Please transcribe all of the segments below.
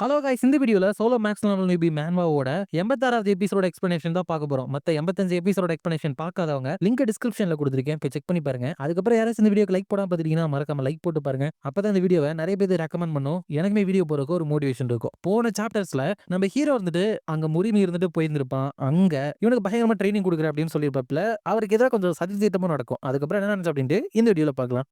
Hello guys, இந்த வீடியோல solo maths newbie மேன்வாவோட 86வது எபிசோட எக்ஸ்பிளனேஷன் தான் பார்க்க போறோம். மத்த 85 எபிசோட எக்ஸ்பிளனேஷன் பார்க்காதவங்க லிங்க் டிஸ்கிரிப்ஷன்ல கொடுத்திருக்கேன், போய் செக் பண்ணி பாருங்க. அதுக்கப்புறம் யாராச்சும் இந்த வீடியோக்கு லைக் போடாம பார்த்துட்டீங்கன்னா மறக்காம லைக் போட்டு பாருங்க. அப்பதான் இந்த வீடியோவை நிறைய பேர் ரெக்கமெண்ட் பண்ணும், எனக்குமே வீடியோ போறதுக்கு ஒரு மோட்டிவேஷன் இருக்கும். போன சாப்டர்ஸ்ல நம்ம ஹீரோ வந்துட்டு அங்க முறிமி இருந்துட்டு போயிருந்திருப்பான். அங்க இவனுக்கு பயங்கரமா ட்ரைனிங் கொடுக்குற அப்படின்னு சொல்லியிருப்பாப்ல. அவருக்கு எதிராக கொஞ்சம் சதித்திட்டமும் நடக்கும். அதுக்கப்புறம் என்ன நடந்துச்சு அப்படின்ட்டு இந்த வீடியோல பார்க்கலாம்.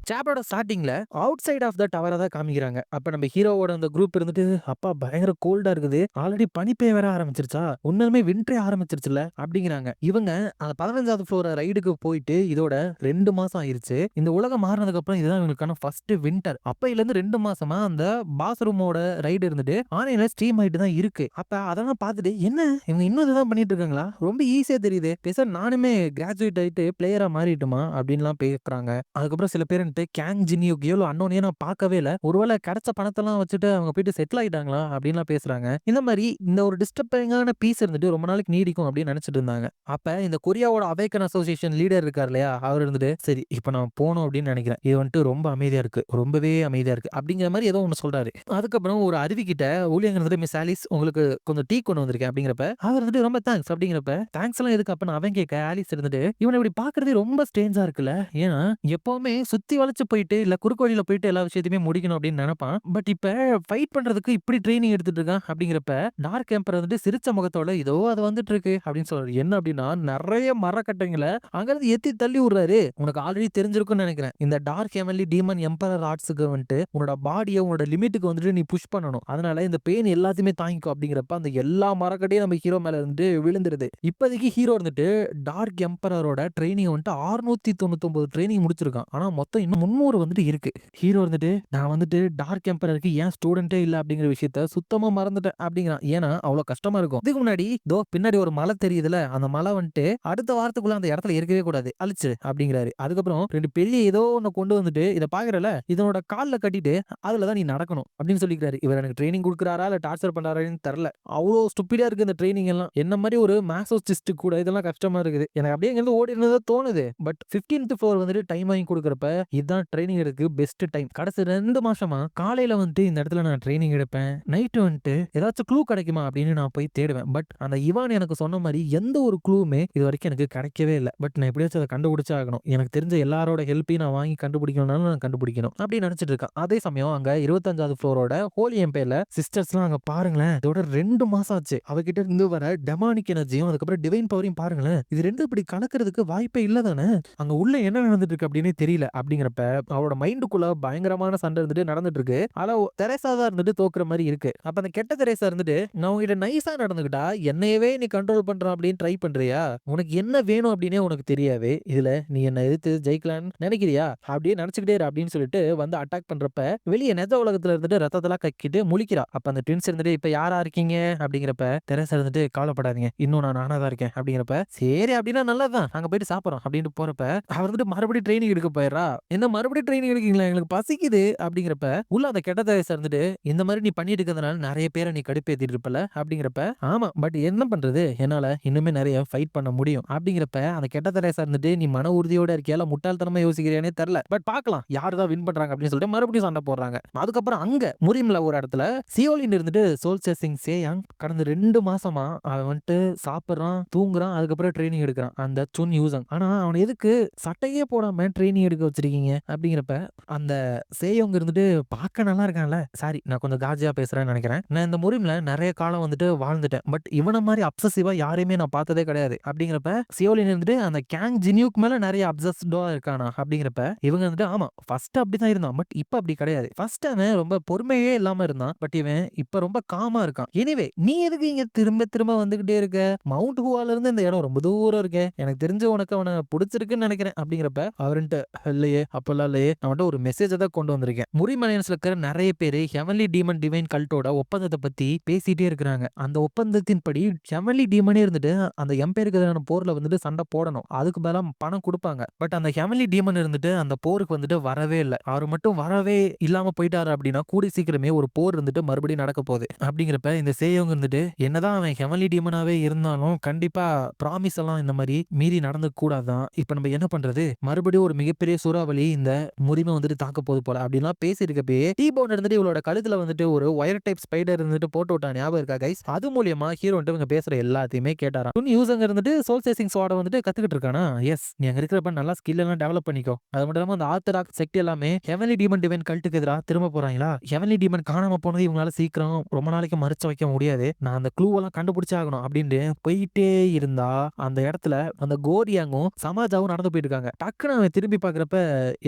சாப்டரோட ஸ்டார்டிங்ல அவுட் சைட் ஆஃப் த டவரை தான் காமிக்கிறாங்க. அப்ப நம்ம ஹீரோவோட அந்த குரூப் இருந்துட்டு, அப்பா பயங்கர கோல்டா இருக்குது, ஆல்ரெடி பனிப்பேய வேற ஆரம்பிச்சிருச்சா, உண்மையுமே வின்டரே ஆரம்பிச்சிருச்சுல அப்படிங்கிறாங்க. இவங்க அந்த 15வது ஃப்ளோர் ரைடுக்கு போயிட்டு இதோட 2 மாசம் ஆயிருச்சு. இந்த உலகம் மாறினதுக்கு அப்புறம் இதுதான் இவங்களுக்கான ஃபர்ஸ்ட் வின்டர். அப்பையில இருந்து 2 மாசமா அந்த பாஸ் ரூமோட ரைடு இருந்துட்டு ஆன்லைன்ல ஸ்ட்ரீம் ஆயிட்டு தான் இருக்கு. அப்ப அதெல்லாம் பார்த்துட்டு என்ன இவங்க இன்னும் இதுதான் பண்ணிட்டு இருக்காங்களா, ரொம்ப ஈஸியா தெரியுது, பேச நானுமே கிராஜுவேட் ஆயிட்டு பிளேயரா மாறிட்டுமா அப்படின்லாம் பேசுறாங்க. அதுக்கப்புறம் சில பேர் கேங் ஜினியோக்கு எவ்வளவு அன்னோனே நான் பார்க்கவே இல்ல, ஒருவேளை கிடைச்ச பணத்தெல்லாம் வச்சுட்டு அவங்க போயிட்டு செட்டில் ஆயிட்டாங்களா அப்படின்லாம் பேசுறாங்க. இந்த மாதிரி இந்த ஒரு டிஸ்டர்பிங்கான பீஸ் இருந்துட்டு ரொம்ப நாளைக்கு நீடிக்கும் அப்படின்னு நினைச்சிட்டு இருந்தாங்க. அப்ப இந்த கொரியாவோட அவேக்கன் அசோசியேஷன் லீடர் இருக்கார் இல்லையா, அவர் இருந்துட்டு சரி இப்ப நான் போனோம் அப்படின்னு நினைக்கிறேன், இது வந்துட்டு ரொம்ப அமைதியா இருக்கு, ரொம்பவே அமைதியா இருக்கு அப்படிங்கிற மாதிரி ஏதோ ஒண்ணு சொல்றாரு. அதுக்கப்புறம் ஒரு அருவிக்கிட்ட ஊழியங்க இருந்துட்டு மிஸ் ஆலிஸ் உங்களுக்கு கொஞ்சம் டீ கொண்டு வந்திருக்கேன் அப்படிங்கிறப்ப அவர் இருந்துட்டு ரொம்ப தேங்க்ஸ் அப்படிங்கிறப்ப தேங்க்ஸ் எல்லாம் எதுக்கு அப்ப அவன் கேட்க ஆலிஸ் இருந்துட்டு இவனை இப்படி பாக்குறதே ரொம்ப ஸ்ட்ரேஞ்சா இருக்குல்ல, ஏன்னா எப்பவுமே சுத்தி வளைச்சு போயிட்டு இல்ல குறுக்கு வழியில போயிட்டு எல்லா விஷயத்தையுமே முடிக்கணும் அப்படின்னு நினைப்பான். பட் இப்ப ஃபைட் பண்றதுக்கு இப்படி ட்ரைனிங் எடுத்துட்டு இருக்கான் அப்படிங்கிறப்ப டார்க் எம்பரர் வந்துட்டு சிரிச்ச முகத்தோட இதோ அது வந்துட்டு இருக்கு அப்படின்னு சொல்றாரு. என்ன அப்படின்னா நிறைய மரக்கட்டைங்களை அங்கிருந்து எத்தி தள்ளி விடுறாரு. உனக்கு ஆல்ரெடி தெரிஞ்சிருக்கும்னு நினைக்கிறேன், இந்த டார்க் ஹெவன்லி டீமன் எம்பரர் ஆர்ட்ஸுக்கு வந்துட்டு உன்னோட பாடியை உன்னோட லிமிட்டுக்கு வந்துட்டு நீ புஷ் பண்ணணும், அதனால இந்த பெயின் எல்லாத்தையுமே தாங்கிக்கும் அப்படிங்கிறப்ப அந்த எல்லா மரக்கட்டையும் நம்ம ஹீரோ மேல இருந்து விழுந்துருது. இப்போதைக்கு ஹீரோ இருந்துட்டு டார்க் எம்பரரோட ட்ரைனிங் வந்துட்டு 699 ட்ரைனிங் முடிச்சிருக்கான். ஆனா மொத்தம் இன்னும் 300 வந்துட்டு இருக்கு. ஹீரோ வந்துட்டு நான் வந்துட்டு டார்க் எம்பரருக்கு ஏன் ஸ்டூடெண்டே இல்ல அப்படிங்கிற விஷயத்த சுத்தமா மறந்துட்டேன் அப்படிங்கிறான். ஏன்னா அவ்வளவு கஷ்டமா இருக்கும். இதுக்கு முன்னாடி தோ பின்னாடி ஒரு மலை தெரியுதுல, அந்த மலை வந்துட்டு அடுத்த வாரத்துக்குள்ள அந்த இடத்துல இருக்கவே கூடாது, அழிச்சு அப்படிங்கிறாரு. அதுக்கப்புறம் 2 பெரிய ஏதோ ஒண்ணு கொண்டு வந்துட்டு இதை பாக்குறல இதனோட கால்ல கட்டிட்டு அதுலதான் நீ நடக்கணும் அப்படின்னு சொல்லிக்கிறாரு. இவர் எனக்கு ட்ரைனிங் கொடுக்குறாரா இல்ல டார்ச்சர் பண்றாருன்னு தெரியல. அவ்வளோ ஸ்டூபிடா இருக்கு இந்த ட்ரைனிங் எல்லாம். என்ன மாதிரி ஒரு மேசோசிஸ்ட் கூட இதெல்லாம் கஷ்டமா இருக்குது. எனக்கு அப்படியே இங்க ஓடி இருந்ததா தோணுது. பட் 15th ஃப்ளோர் வந்துட்டு டைம் வாங்கி கொடுக்குறப்ப இதுதான் ட்ரைனிங் எடுக்கு பெஸ்ட் டைம். கடைசி 2 மாசமா காலையில வந்துட்டு இந்த இடத்துல நான் ட்ரைனிங் எடுப்பேன், நைட்டு வந்துட்டு ஏதாச்சும் க்ளூ கிடைக்குமா அப்படின்னு நான் போய் தேடுவேன். பட் அந்த இவான் எனக்கு சொன்ன மாதிரி எந்த ஒரு க்ளூவுமே இது வரைக்கும் எனக்கு கிடைக்கவே இல்லை. பட் நான் எப்படியாச்சும் அதை கண்டுபிடிச்சே ஆகணும், எனக்கு தெரிஞ்ச எல்லாரோட ஹெல்ப்பையும் நான் வாங்கி கண்டுபிடிக்கணும்னாலும் நான் கண்டுபிடிக்கணும் அப்படின்னு நினைச்சிட்டு இருக்கேன். அதே சமயம் அங்க 25வது ஃப்ளோரோட ஹோலி எம்பையர்ல சிஸ்டர்ஸ்லாம் அங்க பாருங்களேன், இதோட 2 மாசம் ஆச்சு, அவகிட்ட இருந்து வர டெமானிக் எனர்ஜியும் அதுக்கப்புறம் டிவைன் பவரையும் பாருங்களேன், இது ரெண்டும் இப்படி கலக்கிறதுக்கு வாய்ப்பே இல்ல தானே, அங்க உள்ள என்ன நடந்துட்டு இருக்கு அப்படின்னு தெரியல அப்படிங்கிறப்ப அவரோட மைண்டுக்குள்ள பயங்கரமான சண்டை இருந்துட்டு நடந்துட்டு இருக்கு. ஆனா தெரேசா தான் இருந்துட்டு தோக்குற மாதிரி இருக்கு. அப்ப அந்த கெட்ட தெரேசா இருந்துட்டு நான் உங்ககிட்ட நைஸா நடந்துக்கிட்டா என்னையவே நீ கண்ட்ரோல் பண்றான் அப்படின்னு ட்ரை பண்றியா, உனக்கு என்ன வேணும் அப்படின்னே உனக்கு தெரியாது, இதுல நீ என்ன எதிர்த்து ஜெயிக்கலான்னு நினைக்கிறியா அப்படியே நினைச்சுக்கிட்டே அப்படின்னு சொல்லிட்டு வந்து அட்டாக் பண்றப்ப வெளியே நெஜ உலகத்துல இருந்துட்டு ரத்தத்தெல்லாம் கக்கிட்டு முழிக்கிறா. அப்ப அந்த ட்வின்ஸ் இருந்துட்டு இப்ப யாரா இருக்கீங்க அப்படிங்கிறப்ப தெரேசா இருந்துட்டு கவலைப்படாதீங்க இன்னும் நான் நானா தான் இருக்கேன் அப்படிங்கிறப்ப சரி அப்படின்னா நல்லதான் நாங்க போயிட்டு சாப்பிடுறோம் அப்படின்னு போறப்ப அவர் வந்துட்டு மறுபடியும் ட்ரைனிங் எடுக்க போயிடுறா. என்ன மறுபடியும் ட்ரைனிங் எடுக்கீங்களா, எங்களுக்கு பசிக்குது அப்படிங்கிறப்ப உள்ள அந்த கெட்ட தெரேசா இருந்துட்டு இந்த மாதிரி நீ பண்ணிட்டு இருக்கிறதுனால நிறைய பேரை நீ கடுப்பேத்திட்டு இருப்பல அப்படிங்கிறப்ப ஆமா பட் என்ன பண்றது என்னால இன்னுமே நிறைய ஃபைட் பண்ண முடியும் அப்படிங்கிறப்ப அந்த கெட்ட தெரேசா இருந்துட்டு நீ மன உறுதியோட இருக்கியால முட்டாள்தனமா யோசிக்கிறியானே தெரியல, பட் பார்க்கலாம் யாருதான் வின் பண்றாங்க அப்படின்னு சொல்லிட்டு மறுபடியும் சண்டை போடுறாங்க. அதுக்கப்புறம் அங்க முரிம்ல ஒரு இடத்துல சியோலின் இருந்துட்டு சோல் சேசிங் சேயாங் கடந்த 2 மாசமா அவன் வந்துட்டு சாப்பிடுறான் தூங்குறான் அதுக்கப்புறம் ட்ரைனிங் எடுக்கிறான் அந்த சுன் யூசங். ஆனா அவன் எதுக்கு சட்டையே போடாம ட்ரைனிங் எடுக்க வச்சிருக்கீங்க அப்படிங்கிறப்ப அந்த சேயோங்க இருந்துட்டு பார்க்க நல்லா இருக்கான்ல, சாரி நான் கொஞ்சம் காஜியா பேசுறேன்னு நினைக்கிறேன், நான் இந்த முரிம்ல நிறைய காலம் வந்துட்டு வாழ்ந்துட்டேன், பட் இவனை மாதிரி அப்சசிவா யாரையுமே நான் பார்த்ததே கிடையாது அப்படிங்கிறப்ப சியோலின் இருந்துட்டு அந்த கேங் ஜினியூக்கு மேல நிறைய அப்சஸ்டா இருக்கானா அப்படிங்கிறப்ப இவங்க வந்துட்டு ஆமா ஃபர்ஸ்ட் அப்படிதான் இருந்தான் பட் இப்ப அப்படி கிடையாது, ஃபர்ஸ்ட் அவன் ரொம்ப பொறுமையே இல்லாம இருந்தான் பட் இவன் இப்ப ரொம்ப காமா இருக்கான். எனிவே நீ எதுக்கு இங்க திரும்ப திரும்ப வந்துகிட்டே இருக்க, மவுண்ட் ஹூவால இருந்து இந்த இடம் ரொம்ப தூரம் இருக்கே, எனக்கு தெரிஞ்ச உனக்கு அவனை பிடிச்சிருக்குன்னு நினைக்கிறேன் அப்படிங்கிறப்ப அவருன்ட்டு இல்லையே அப்பெல்லாம் இல்லையே, நான் வந்துட்டு ஒரு மெசேஜ தான் கொண்டு வந்திருக்கேன். முரிம் அலையன்ஸ்ல இருக்கிற நெறைய பேரு ஹெவன்லி டீமன் டிவைன் கல்ட்டோட ஒப்பந்தத்த பத்தி பேசிட்டே இருக்கிறாங்க. அந்த ஒப்பந்தத்தின்படி ஹெவன்லி டீமனே இருந்துட்டு அந்த எம்பையருக்கு எதிரான போர்ல வந்துட்டு சண்டை போடணும். அதுக்கு பதிலா பணம் குடுப்பாங்க. பட் அந்த ஹெவன்லி டீமன் இருந்துட்டு அந்த போருக்கு வந்துட்டு வரவே இல்ல. அவரு மட்டும் வரவே இல்லாம போயிட்டாரு அப்படின்னா, கூடிய சீக்கிரமே ஒரு போர் இருந்துட்டு மறுபடியும் நடக்க போகுது. அப்படிங்கிறப்ப இந்த சேயோங் இருந்துட்டு, என்னதான் அவன் ஹெவன்லி டீமனாவே இருந்தாலும், கண்டிப்பா ப்ராமிஸ் எல்லாம் இந்த மாரி மீறி நடந்துக்க கூடாதுதான். இப்ப நம்ம என்ன பண்றது? மறுபடியும் ஒரு மிகப்பெரிய சூறாவளி இந்த முறிம வந்துட்டு தாக்க போகுது போல அப்படின்லாம் பேசியிருக்கப்பயே, டீபோன் இருந்துட்டு இவளோட கழுத்துல வந்துட்டு ஒரு ஒயர் டைப் ஸ்பைடர் இருந்துட்டு போட்டு விட்டா ஞாபகம் இருக்கா கைஸ்? அது மூலியமா ஹீரோ வந்துட்டு இவங்க பேசுற எல்லாத்தையுமே கேட்டாராம். துன் யூசங்க இருந்துட்டு சோல் சேசிங் ஸ்வாட வந்துட்டு கத்துக்கிட்டு இருக்கானா? எஸ். நீ அங்க இருக்கிறப்ப நல்லா ஸ்கில் எல்லாம் டெவலப் பண்ணிக்கோ. அது மட்டும் இல்லாம அந்த ஆர்த்தடாக்ஸ் செக்ட் எல்லாமே ஹெவன்லி டீமன் டிவைன் கல்ட்டுக்கு எதிரா திரும்ப போறாங்களா? ஹெவன்லி டீமன் காணாம போனது இவங்களால சீக்கிரம் ரொம்ப நாளைக்கு மறைச்சு வைக்க முடியாது. நான் அந்த க்ளூ எல்லாம் கண்டுபிடிச்சே ஆகணும் அப்படின்னு போயிட்டே இருந்தா, அந்த இடத்துல அந்த கோரியாங்கும் சமாஜாவும் நடந்து போயிட்டு இருக்காங்க. டக்குன்னு அவன் திரும்பி பார்க்கறப்ப,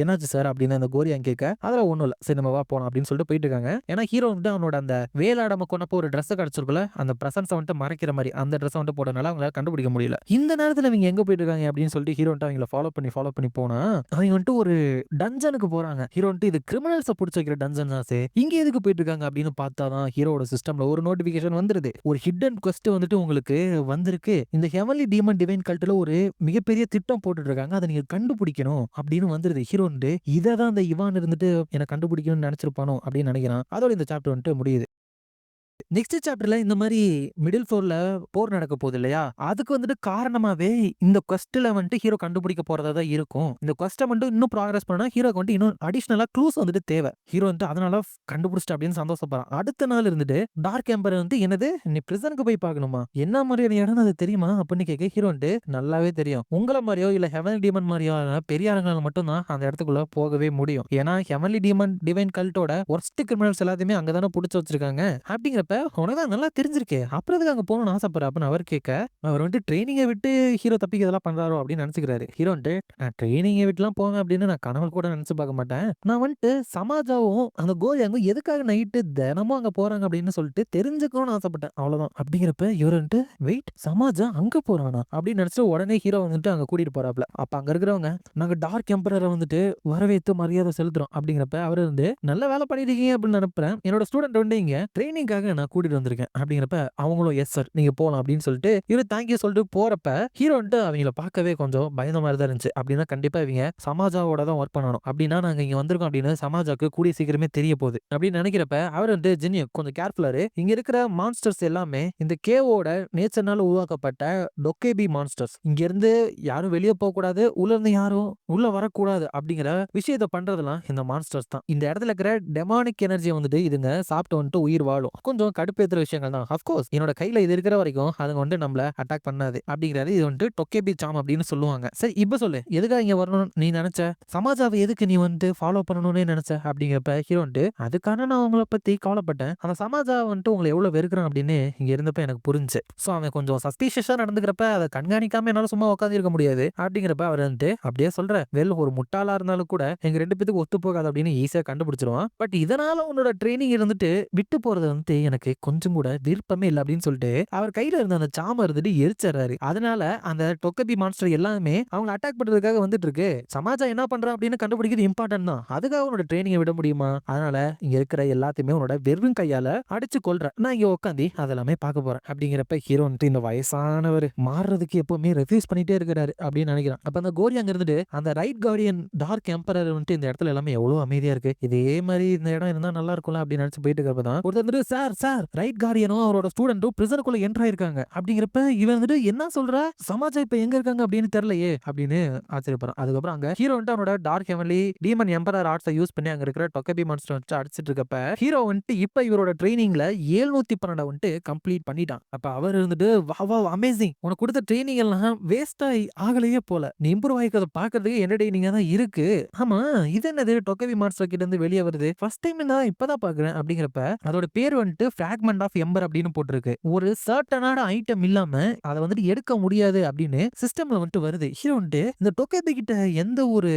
என்னாச்சு சார் அப்படின்னு அந்த கோரியாங் கேட்க, அதெல்லாம் ஒண்ணும் இல்ல. சரி நம்ம வா போலாம் அப்படின்னு சொல்லிட்டு போயிட்டு இருக்காங்க. ஏன்னா ஹீரோ வந்துட்டு அவனோட அந்த வேலாடாம கொன்னப்போ ஒரு ட்ரெஸ் கிடைச்சிருக்குல்ல, அந்த பிரசன்ஸ வந்துட்டு மறைக்கிற மாதிரி அந்த ட்ரெஸ் வந்துட்டு போட்டனால அவங்களால கண்டுபிடிக்க முடியல. இந்த நேரத்துல இவங்க எங்க போயிட்டு இருக்காங்க அப்படின்னு சொல்லிட்டு ஹீரோ வந்துட்டு அவங்கள ஃபாலோ பண்ணி போனா, அவங்க வந்துட்டு ஒரு டஞ்சனுக்கு போறாங்க. ஹீரோ வந்துட்டு இது கிரிமினல்ஸ புடிச்சு வைக்கிற டஞ்சன் ஆசே. இங்க எதுக்கு போயிட்டு இருக்காங்க அப்படின்னு பார்த்தா தான் ஹீரோவோட சிஸ்டம்ல ஒரு நோட்டிபிகேஷன் வந்துருது. ஒரு ஹிடன் குவெஸ்ட் வந்துட்டு உங்களுக்கு வந்திருக்கு. இந்த ஹெவன்லி டீமன் டிவைன் கல்ட்ல ஒரு மிகப்பெரிய திட்டம் போட்டுட்டு இருக்காங்க. அத நீங்க கண்டுபிடிக்கணும் அப்படின்னு வந்துருது. ஹீரோ வந்துட்டு இத தான் அந்த இவான் இருந்துட்டு என்ன கண்டுபிடிக்கணும்னு நினைச்சிருப்பானோ அப்படின்னு நினைக்கிறான். அதோட இந்த சாப்டர் வந்துட்டு முடியுது. நெக்ஸ்ட் சாப்டர்ல இந்த மாரி மிடில் ஃப்ளோர்ல போர் நடக்க போகுது இல்லையா? அதுக்கு வந்துட்டு காரணமாவே இந்த குவெஸ்ட்ல வந்துட்டு ஹீரோ கண்டுபிடிக்க போறதா தான் இருக்கும். இந்த குவெஸ்ட்ட மட்டும் இன்னும் ப்ராக்ரஸ் பண்ணா ஹீரோக்கு வந்துட்டு இன்னும் அடிஷனலா க்ளூஸ் வந்துட்டு தேவை. ஹீரோ வந்துட்டு அதனால கண்டுபிடிச்சிட்டேன் அப்படின்னு சந்தோஷப்படுறான். அடுத்த நாள் இருந்துட்டு டார்க் எம்பரர் வந்து என்னது நீ பிரிசனுக்கு போய் பார்க்கணுமா? என்ன மாதிரியான இடம்னு அது தெரியுமா? அப்படின்னு கேட்க ஹீரோ வந்துட்டு நல்லாவே தெரியும். உங்கள மாரியோ இல்ல ஹெவன்லி டீமன் மாரியோ பெரிய ஆளுங்களால மட்டும் தான் அந்த இடத்துக்குள்ள போகவே முடியும். ஏன்னா ஹெவன்லி டீமன் டிவைன் கல்ட்டோட வொர்ஸ்ட் கிரிமினல்ஸ் எல்லாத்தையுமே அங்க தானே புடிச்சு வச்சிருக்காங்க. அப்படிங்கிறப்ப உனக்கு தான் நல்லா தெரிஞ்சிருக்கே. அப்புறம் எதுக்கு அங்க போகணும்னு ஆசைப்படுற? அப்படின்னு அவர் கேட்க, அவர் வந்துட்டு ட்ரெய்னிங்க விட்டு ஹீரோ தப்பிக்க இதெல்லாம் பண்றாரோ அப்படின்னு நினைச்சுக்கிறாரு. ஹீரோ வந்துட்டு நான் ட்ரெய்னிங்க விட்டுலாம் போவேன் அப்படின்னு நான் கனவுல கூட நினைச்சு பார்க்க மாட்டேன். நான் வந்துட்டு சமாஜாவும் அந்த கோலியாங்கும் எதுக்காக நைட்டு தினமும் அங்க போறாங்க அப்படின்னு சொல்லிட்டு தெரிஞ்சுக்கணும்னு ஆசைப்பட்டேன். அவ்வளவுதான். அப்படிங்கிறப்ப இவர் வந்துட்டு வெயிட் சமாஜா அங்க போறானா அப்படின்னு நினைச்சு உடனே ஹீரோ வந்துட்டு அங்க கூட்டிட்டு போறாப்ல. அப்ப அங்க இருக்கிறவங்க நாங்க டார்க் எம்பரரை வந்துட்டு வரவேத்து மரியாதை செலுத்துறோம் அப்படிங்கிறப்ப அவர் வந்து நல்ல வேலை பண்ணிருக்கீங்க அப்படின்னு நினைப்பேன். என்னோட ஸ்டூடெண்ட் வந்து இங்க ட்ரெய்னிங்காக நான் கூட்டிட்டு வந்திருக்கேன் அப்படிங்கிறப்ப அவங்களும் எஸ் சார் நீங்க போலாம் அப்படின்னு சொல்லிட்டு இவரு தேங்க்யூ சொல்லிட்டு போறப்ப ஹீரோ வந்துட்டு அவங்கள பார்க்கவே கொஞ்சம் பயந்த மாதிரி தான் இருந்துச்சு. அப்படின்னா கண்டிப்பா இவங்க சமாஜாவோட தான் ஒர்க் பண்ணணும். அப்படின்னா நாங்க இங்க வந்திருக்கோம் அப்படின்னு சமாஜாக்கு கூடிய சீக்கிரமே தெரிய போகுது அப்படின்னு நினைக்கிறப்ப அவர் வந்து ஜெனியோ கொஞ்சம் கேர்ஃபுல்லாரு. இங்க இருக்கிற மான்ஸ்டர்ஸ் எல்லாமே இந்த கேவோட நேச்சர்னால உருவாக்கப்பட்ட டொக்கேபி மான்ஸ்டர்ஸ். இங்க இருந்து யாரும் வெளியே போக கூடாது, உள்ள இருந்து யாரும் உள்ள வரக்கூடாது அப்படிங்கிற விஷயத்த பண்றதெல்லாம் இந்த மான்ஸ்டர்ஸ் தான். இந்த இடத்துல இருக்கிற டெமானிக் எனர்ஜியை வந்துட்டு இதுங்க சாப்பிட்டு வந்துட்டு உயிர் வாழும். கொஞ்சம் கடுப்பேத்துற விஷயங்கள் தான். அஃப்கோர்ஸ் என்னோட கையில இது இருக்கிற வரைக்கும் அதுங்க வந்து நம்மள அட்டாக் பண்ணாது அப்படிங்கிறது இது வந்துட்டு டொக்கேபி சாம் அப்படின்னு சொல்லுவாங்க. சரி இப்ப சொல்லு எதுக்காக இங்க வரணும் நீ நினைச்ச? சமாஜாவை எதுக்கு நீ வந்து ஃபாலோ பண்ணணும்னு நினைச்ச? அப்படிங்கிறப்ப ஹீரோ வந்துட்டு அதுக்கான நான் உங்களை பத்தி கவலைப்பட்டேன். அந்த சமாஜா வந்துட்டு உங்களை எவ்வளவு வெறுக்கிறான் அப்படின்னு இங்க இருந்தப்ப எனக்கு புரிஞ்சு. சோ அவன் கொஞ்சம் சஸ்பீஷியஸா நடந்துக்கிறப்ப அதை கண்காணிக்காம என்னால சும்மா உட்காந்து இருக்க முடியாது அப்படிங்கிறப்ப அவர் வந்துட்டு அப்படியே சொல்ற வெல் ஒரு முட்டாளா இருந்தாலும் கூட எங்க ரெண்டு பேத்துக்கு ஒத்து போகாது அப்படின்னு ஈஸியா கண்டுபிடிச்சிருவான். பட் இதனால உன்னோட ட்ரைனிங் இருந்துட்டு விட்டு போறது வந்துட்டு எனக்கு கொஞ்சம் கூட விருப்பமே இல்லை அப்படின்னு சொல்லிட்டு அவர் கையில இருந்த அந்த சாம இருந்துட்டு எரிச்சறாரு. அதனால அந்த டொக்கபி மான்ஸ்டர் எல்லாமே அவங்க அட்டாக் பண்றதுக்காக வந்துட்டு இருக்கு. சமாஜா என்ன பண்றான் அப்படின்னு கண்டுபிடிக்கிறது இம்பார்ட்டன்ட் தான். அதுக்காக உன்னோட ட்ரைனிங்கை விட முடியுமா? அதனால இங்க இருக்கிற எல்லாத்தையுமே உன்னோட வெறும் கையால அடிச்சு கொல்றேன். நான் இங்க உட்காந்து அதெல்லாமே பார்க்க போறேன் அப்படிங்கிறப்ப ஹீரோ வந்துட்டு இந்த வயசானவர் மாறுறதுக்கு எப்பவுமே ரெஃப்யூஸ் பண்ணிட்டே இருக்கிறாரு அப்படின்னு நினைக்கிறான். அப்ப அந்த கோரி அங்க இருந்துட்டு அந்த ரைட் கார்டியன் டார்க் எம்பரர் வந்துட்டு இந்த இடத்துல எல்லாமே எவ்வளவு அமைதியா இருக்கு. இதே மாதிரி இந்த இடம் இருந்தா நல்லா இருக்கும்ல அப்படின்னு நினைச்சு போயிட்டு இருக்கப்பதான் ஒருத்தர் வந்துட்டு சார் சார் ரைட் கார்டியனும் அவரோட ஸ்டூடெண்ட்டும் பிரிசனுக்குள்ள என்டர் ஆயிருக்காங்க அப்படிங்கிறப்ப இவன் வந்துட்டு என்ன சொல்ற? சமாஜா இப்ப எங்க இருக்காங்க அப்படின்னு தெரியலையே அப்படின்னு ஆச்சரியப்படுறான். அதுக்கப்புறம் அங்க ஹீரோ வந்துட்டு அவனோட டார்க் ஹெவன்லி டீமன் எம்பரர் ஆர்ட்ஸை யூஸ் பண்ணி அங்க இருக்கிற டொக்கபி மான்ஸ்டர் வச்சு அடிச்சிட்டு இருக்கப்ப ஹீரோ வந்துட்டு இப்ப இவரோட ட்ரைனிங்ல 712 வந்துட்டு கம்ப்ளீட் பண்ணிட்டான். அப்ப அவர் இருந்துட்டு வா வா அமேசிங் உனக்கு கொடுத்த ட்ரைனிங் எல்லாம் வேஸ்டா ஆகலையே போல. நீ இம்ப்ரூவ் ஆயிக்கிறத பாக்குறதுக்கு என்ன ட்ரைனிங்கா தான் இருக்கு. ஆமா இது என்னது டொக்கபி மான்ஸ்டர் கிட்ட இருந்து வெளியே வருது. ஃபர்ஸ்ட் டைம் நான் இப்பதான் பாக்குறேன் அப்படிங்கிறப்ப அதோட பேர் வந்துட்டு ஃபிராக்மெண்ட் ஆஃப் எம்பர் அப்படின்னு போட்டிருக்கு. ஒரு சர்டனான ஐட்டம் இல்லாம அதை வந்துட்டு எடுக்க முடியாது அப்படின்னு சிஸ்டம்ல வந்துட்டு வருது. ஹீரோ வந்துட்டு இந்த டொகேபி கிட்ட எந்த ஒரு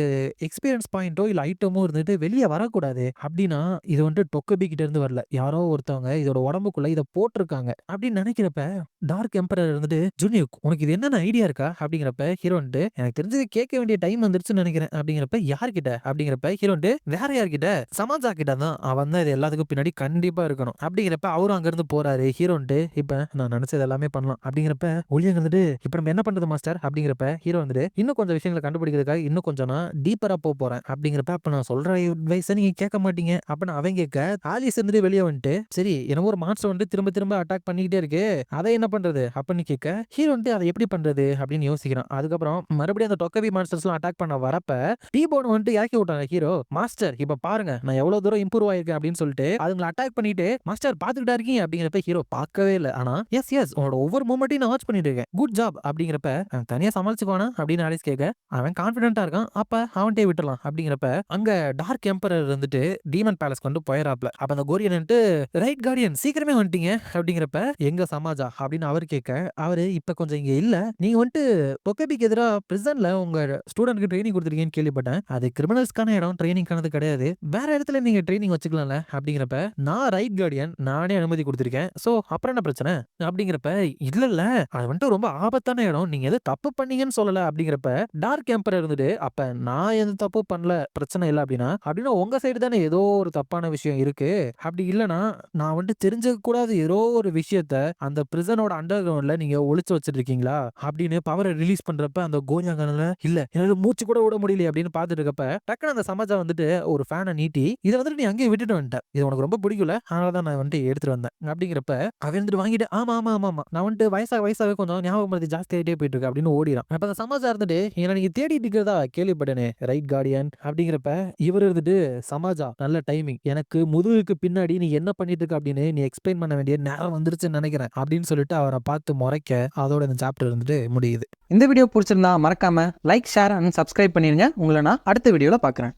எக்ஸ்பீரியன்ஸ் பாயிண்டோ இல்ல ஐட்டமோ இருந்துட்டு வெளியே வரக்கூடாது அப்படின்னா இது வந்துட்டு டொகேபி கிட்ட இருந்து வரல, யாரோ ஒருத்தவங்க இதோட உடம்புக்குள்ள இதை போட்டிருக்காங்க அப்படின்னு நினைக்கிறப்ப டார்க் எம்பரர் இருந்துட்டு ஜூனியர் உனக்கு இது என்னென்ன ஐடியா இருக்கா அப்படிங்கிறப்ப ஹீரோ வந்துட்டு எனக்கு தெரிஞ்சது கேட்க வேண்டிய டைம் வந்துருச்சுன்னு நினைக்கிறேன் அப்படிங்கிறப்ப யார்கிட்ட அப்படிங்கிறப்ப ஹீரோ வந்துட்டு வேற யார்கிட்ட சமாஜா கிட்ட தான், அவன் தான் இது எல்லாத்துக்கும் பின்னாடி கண்டிப்பா இருக்கணும் அப்படிங்கிறப்ப அவரும் அங்க இருந்து போறாரு. ஹீரோ வந்துட்டு இப்ப நான் நினைச்சது எல்லாமே பண்ணலாம் அப்படிங்கிறப்ப ஒளியங்க வந்துட்டு இப்ப நம்ம என்ன பண்றது மாஸ்டர் அப்படிங்கிறப்ப ஹீரோ வந்துட்டு இன்னும் கொஞ்சம் விஷயங்களை கண்டுபிடிக்கிறதுக்காக இன்னும் கொஞ்சம் நான் டீப்பரா போறேன் அப்படிங்கிறப்ப அப்ப நான் சொல்ற அட்வைஸை நீங்க கேட்க மாட்டீங்க அப்படின்னு அவன் கேட்க ஆலிஸ் இருந்துட்டு வெளியே வந்துட்டு சரி என்னவோ ஒரு மான்ஸ்டர் வந்துட்டு திரும்ப திரும்ப அட்டாக் பண்ணிக்கிட்டே இருக்கு, அதை என்ன பண்றது அப்படின்னு கேட்க ஹீரோ வந்துட்டு அதை எப்படி பண்றது அப்படின்னு யோசிக்கிறான். அதுக்கப்புறம் மறுபடியும் அந்த டொக்கவி மான்ஸ்டர்ஸ் எல்லாம் அட்டாக் பண்ண வரப்ப டீபோன் வந்துட்டு இறக்கி விட்டாங்க ஹீரோ. மாஸ்டர் இப்ப பாருங்க நான் எவ்வளவு தூரம் இம்ப்ரூவ் ஆயிருக்கேன் அப்படின்னு சொல்லிட்டு அதுங்களை அட்டாக் பண்ணிட்டு மாஸ்டர் பாத்துக்கிட்டா இருக்கீங்க அப்படிங்கிறப்ப ஹீரோ பார்க்கவே இல்லை. ஆனா எஸ் எஸ் உன்னோட ஒவ்வொரு மூமெண்ட்டையும் நான் வாட்ச் பண்ணிட்டு இருக்கேன், குட் ஜாப் அப்படிங்கிறப்ப அவன் தனியா சமாளிச்சுக்குவானா அப்படின்னு ஆலிஸ் கேட்க அவன் கான்பிடென்ட்டா இருக்கான், அப்ப அவன்கிட்டே விட்டுலாம் அப்படிங்கிறப்ப அங்க டார்க் எம்பரர் வந்துட்டு டீமன் பேலஸ்க்கு வந்து போயிடாப்ல. அப்ப அந்த கோரியன் ரைட் கார்டியன் சீக்கிரமே வந்துட்டீங்க அப்படிங்கிறப்ப எங்க சமாஜா அப்படின்னு அவர் கேட்க அவரு இப்ப கொஞ்சம் இங்க இல்ல, நீங்க வந்துட்டு டொகேபிக்கு எதிராக பிரிசன்ல உங்க ஸ்டூடெண்ட்க்கு ட்ரைனிங் கொடுத்துருக்கீங்கன்னு கேள்விப்பட்டேன், அது கிரிமினல்ஸ்க்கான இடம், ட்ரைனிங்கானது கிடையாது, வேற இடத்துல நீங்க ட்ரைனிங் வச்சுக்கலாம்ல அப்படிங்கிறப்ப நான் ரைட் கார்டியன் நானே அனுமதி கொடுத்துருக்கேன், சோ அப்புறம் என்ன பிரச்சனை அப்படிங்கிறப்ப இல்ல இல்ல அது வந்துட்டு ரொம்ப ஆபத்தான இடம், நீங்க எது தப்பு பண்ணீங்கன்னு சொல்லல அப்படிங்கிறப்ப டார்க் எம்பரர் இருந்துட்டு அப்ப நான் எந்த தப்பு பண்ணல பிரச்சனை இல்லை அப்படின்னா உங்க சைடு தானே ஏதோ ஒரு தப்பான விஷயம் இருக்கு, அப்படி இல்லைன்னா நான் வந்துட்டு தெரிஞ்சுக்க கூடாது ஏதோ ஒரு விஷயத்த அந்த பிரிசனோட அண்டர் கிரவுண்ட்ல நீங்க ஒளிச்சு வச்சிட்டு இருக்கீங்களா அப்படின்னு பவரை ரிலீஸ் பண்றப்ப அந்த கோரியாங்கனால இல்ல என்னால மூச்சு கூட விட முடியல அப்படின்னு பாத்துட்டு இருக்கப்ப டக்குனு அந்த சமாஜா வந்துட்டு ஒரு ஃபேனை நீட்டி இதை வந்துட்டு நீ அங்கேயே விட்டுட்டு வந்துட்டேன், இது உனக்கு ரொம்ப பிடிக்கல அதனாலதான் நான் வந்துட்டு எடுத்துட்டு வந்தேன் அப்படிங்கிறப்ப அவன் வந்துட்டு வாங்கிட்டு ஆமா ஆமா ஆமா ஆமா நான் வந்துட்டு வயசாவே கொஞ்சம் ஞாபகம் மருந்து ஜாஸ்தி ஆகிட்டே போயிட்டு இருக்கு அப்படின்னு ஓடிறான். அப்ப அந்த சமாஜா இருந்துட்டு ஏன்னா நீங்க தேடிட்டு இருக்கிறதா கேள்விப்பட்டேனே ரைட் கார்டியன் அப்படிங்கிறப்ப இவர் இருந்துட்டு சமாஜா நல்ல டைமிங், எனக்கு முதுகுக்கு பின்னாடி நீ என்ன பண்ணிட்டு இருக்க அப்படின்னு நீ எக்ஸ்பிளைன் பண்ண வேண்டிய நேரம் வந்துருச்சுன்னு நினைக்கிறேன் அப்படின்னு சொல்லிட்டு அவரை பார்த்து முறைக்க அதோட இந்த சாப்டர் வந்துட்டு முடியுது. இந்த வீடியோ பிடிச்சிருந்தா மறக்காம லைக் ஷேர் அண்ட் சப்ஸ்கிரைப் பண்ணிருங்க. உங்களை நான் அடுத்த வீடியோல பார்க்குறேன்.